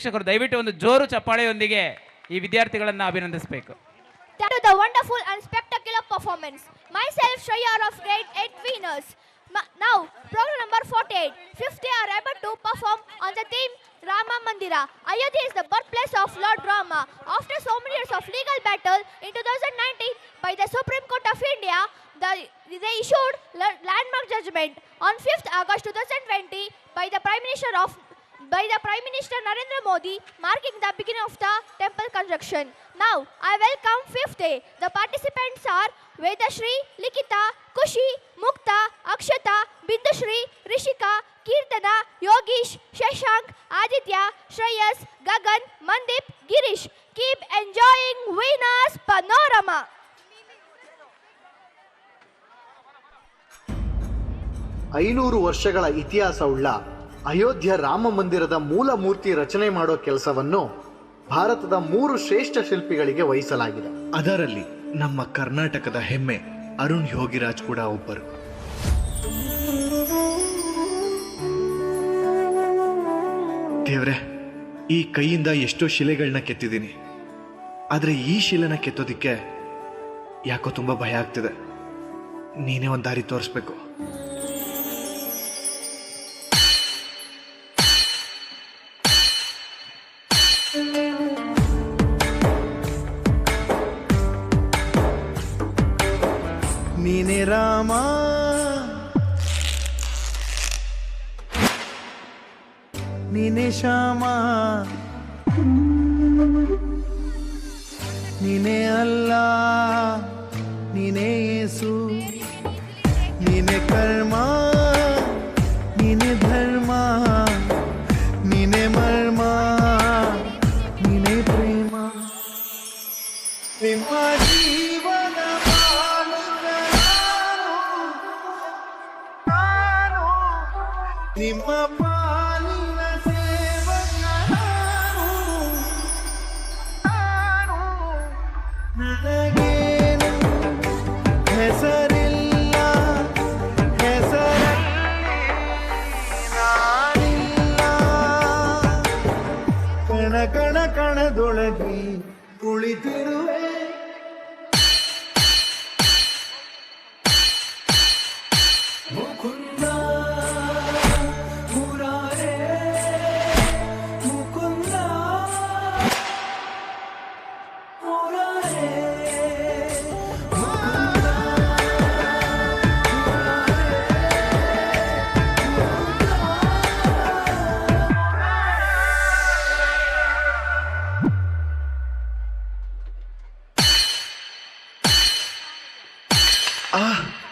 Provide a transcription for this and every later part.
ಶಿಕ್ಷಕರು ದಯವಿಟ್ಟು ಒಂದು ಜೋರು ಚಪ್ಪಾಳೆಯೊಂದಿಗೆ ಈ ವಿದ್ಯಾರ್ಥಿಗಳನ್ನು ಅಭಿನಂದಿಸಬೇಕು. To the wonderful and spectacular performance. Myself, Shreya of grade 8 winners. Now, program number 48. 50 are able to perform on the theme Rama Mandira. Ayodhya is the birthplace of Lord Rama. After so many years of legal battle, in 2019, by the Supreme Court of India, they issued landmark judgment on 5th August 2020 by the Prime Minister Narendra Modi, marking the beginning of the temple construction. Now, I welcome 5th day. The participants are Vedashri, Likita, Kushi, Mukta, Akshata, Bindushri, Rishika, Kirtana, Yogish, Shashank, Aditya, Shreyas, Gagan, Mandip, Girish. Keep enjoying Venus Panorama. ಐನೂರು ವರ್ಷಗಳ ಇತಿಹಾಸವುಳ್ಳ ಅಯೋಧ್ಯ ರಾಮ ಮಂದಿರದ ಮೂಲ ಮೂರ್ತಿ ರಚನೆ ಮಾಡೋ ಕೆಲಸವನ್ನು ಭಾರತದ 3 ಶ್ರೇಷ್ಠ ಶಿಲ್ಪಿಗಳಿಗೆ ವಹಿಸಲಾಗಿದೆ. ಅದರಲ್ಲಿ ನಮ್ಮ ಕರ್ನಾಟಕದ ಹೆಮ್ಮೆ ಅರುಣ್ ಯೋಗಿರಾಜ್ ಕೂಡ ಒಬ್ಬರು. ದೇವ್ರೆ, ಈ ಕೈಯಿಂದ ಎಷ್ಟೋ ಶಿಲೆಗಳನ್ನ ಕೆತ್ತಿದ್ದೀನಿ, ಆದರೆ ಈ ಶಿಲೆನ ಕೆತ್ತೋದಿಕ್ಕೆ ಯಾಕೋ ತುಂಬಾ ಭಯ ಆಗ್ತಿದೆ. ನೀನೇ ಒಂದು ದಾರಿ ತೋರಿಸ್ಬೇಕು. ನೀನೇ ರಾಮ, ನೀನೇ ಶ್ಯಾಮ, ನೀನೇ ಅಲ್ಲ, ನೀನೇ ಯೇಸು, ನೀನೇ ಕರ್ಮ, ನೀನೇ ಧರ್ಮ, ನೀನೇ ಮರ್ಮ, ನೀನೇ ಪ್ರೇಮ. ನಿಮ್ಮ ಜೀವನ ನಿಮ್ಮ ಪಾಲಿನ ಸೇವಕ ನನಗೇನು ಹೆಸರಿಲ್ಲ, ಹೆಸರಲ್ಲಿ ನಾನಿಲ್ಲ. ಕಣ ಕಣ ಕಣದೊಳಗೆ ಕುಳಿತಿರುವೆ. ಮುಕುಂದ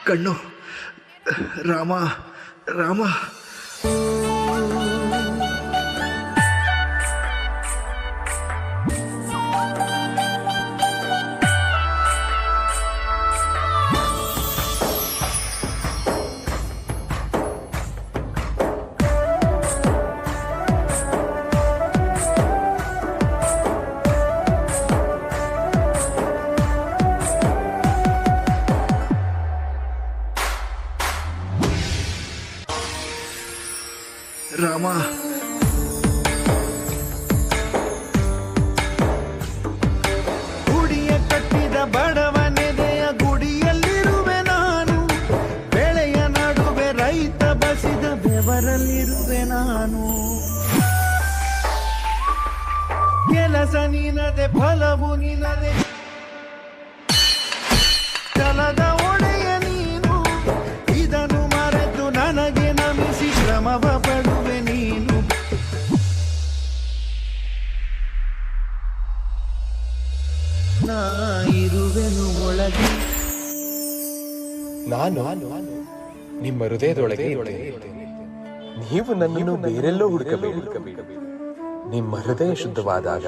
ಕಣ್ಣು. ರಾಮ ರಾಮ. ರಾಮ, ಗುಡಿಯ ಕಟ್ಟಿದ ಬಡವನೆದೆಯ ಗುಡಿಯಲ್ಲಿರುವೆ ನಾನು. ಬೆಳೆಯ ನಡುವೆ ರೈತ ಬಸಿದ ಬೆವರಲ್ಲಿರುವೆ ನಾನು. ಕೆಲಸ ನಿನದೆ, ಫಲವು ನಿನದೆ, ಛಲದ ಒಡೆಯ ನೀನು. ಇದನ್ನು ಮರೆತು ನನಗೆ ನಮಿಸಿ ಶ್ರಮವ ಪಡುವೆ ನೀನು. ನಾ ಇರುವೆನು ಒಳಗೆ. ನಾನು ನಿಮ್ಮ ಹೃದಯದೊಳಗೆ ಇದ್ದೇನೆ. ನೀವು ನನ್ನನ್ನು ಬೇರೆಲ್ಲೋ ಹುಡುಕಬೇಡಿ. ನಿಮ್ಮ ಹೃದಯ ಶುದ್ಧವಾದಾಗ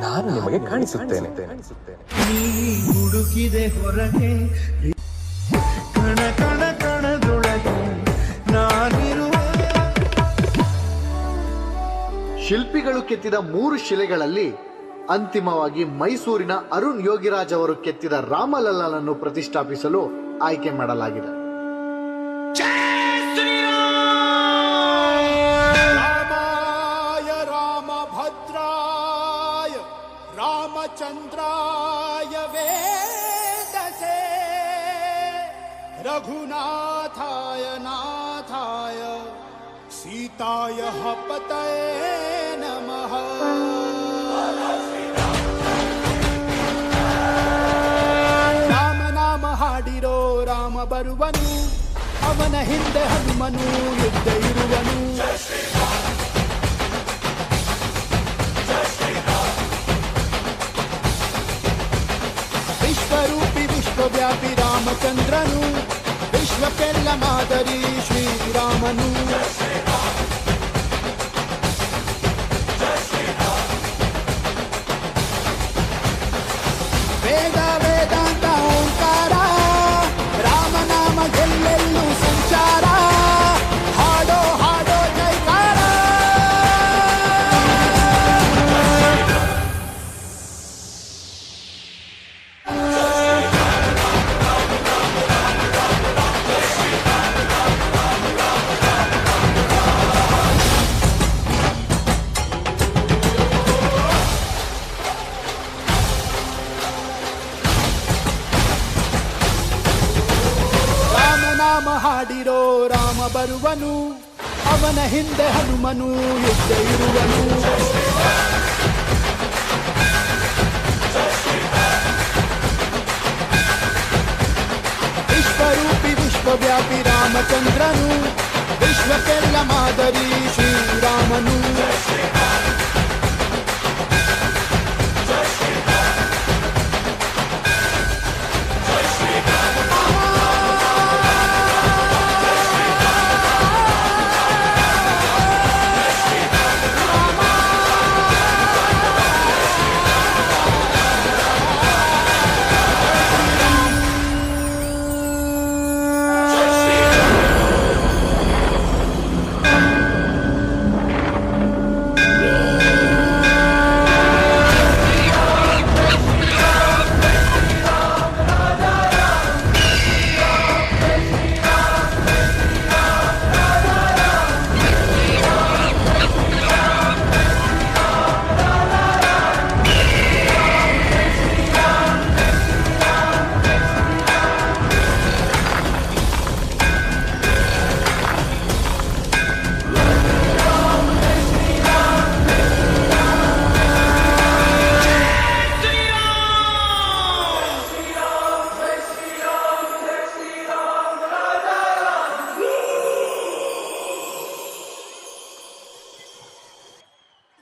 ನಾನು ನಿಮಗೆ ಕಾಣಿಸುತ್ತೇನೆ. ನೀ ಹುಡುಕಿದೆ ಹೊರಗೆ, ಕಣ ಕಣ ಕಣದೊಳಗೆ ನಾನಿರುವೆ. ಶಿಲ್ಪಿಗಳು ಕೆತ್ತಿದ 3 ಶಿಲೆಗಳಲ್ಲಿ ಅಂತಿಮವಾಗಿ ಮೈಸೂರಿನ ಅರುಣ್ ಯೋಗಿರಾಜ್ ಅವರು ಕೆತ್ತಿದ ರಾಮಲಲ್ಲನನ್ನು ಪ್ರತಿಷ್ಠಾಪಿಸಲು ಆಯ್ಕೆ ಮಾಡಲಾಗಿದೆ. ರಾಮಾಯ ರಾಮ ಭದ್ರ भद्राय रामचन्द्राय वेदसे रघुनाथाय नाथाय सीताय पतये नमः। ರಾಮ ನಾಮ ಹಾಡಿರೋ ರಾಮ ಬರುವನು, ಅವನ ಹಿಂದೆ ಹನುಮನು ಯುದ್ಧ ಇರುವನು. ವಿಶ್ವರೂಪಿ ವಿಶ್ವವ್ಯಾಪಿ ರಾಮಚಂದ್ರನು, ವಿಶ್ವಕ್ಕೆಲ್ಲ ಮಾದರಿ ಶ್ರೀರಾಮನು. ವೇದ ವೇದಾಂತ ಓಂಕಾರ, ರಾಮನಾಮ ಎಲ್ಲೆಲ್ಲೂ ಸಂಚಾರ. ಹಾಡೋ ಹಾಡೋ ಜೈಕಾರ. ರಾಮನಾಮ ಹಾಡಿರೋ ರಾಮ ಬರುವನು, ಅವನ ಹಿಂದೆ ಹನುಮನು ಯುದ್ಧ ಇರುವನು. ವಿಶ್ವರೂಪಿ ವಿಶ್ವವ್ಯಾಪಿ ರಾಮಚಂದ್ರನು, ವಿಶ್ವಕ್ಕೆಲ್ಲ ಮಾದರಿ ಶ್ರೀರಾಮನು.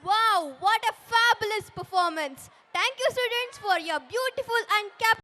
Wow, what a fabulous performance. Thank you students for your beautiful and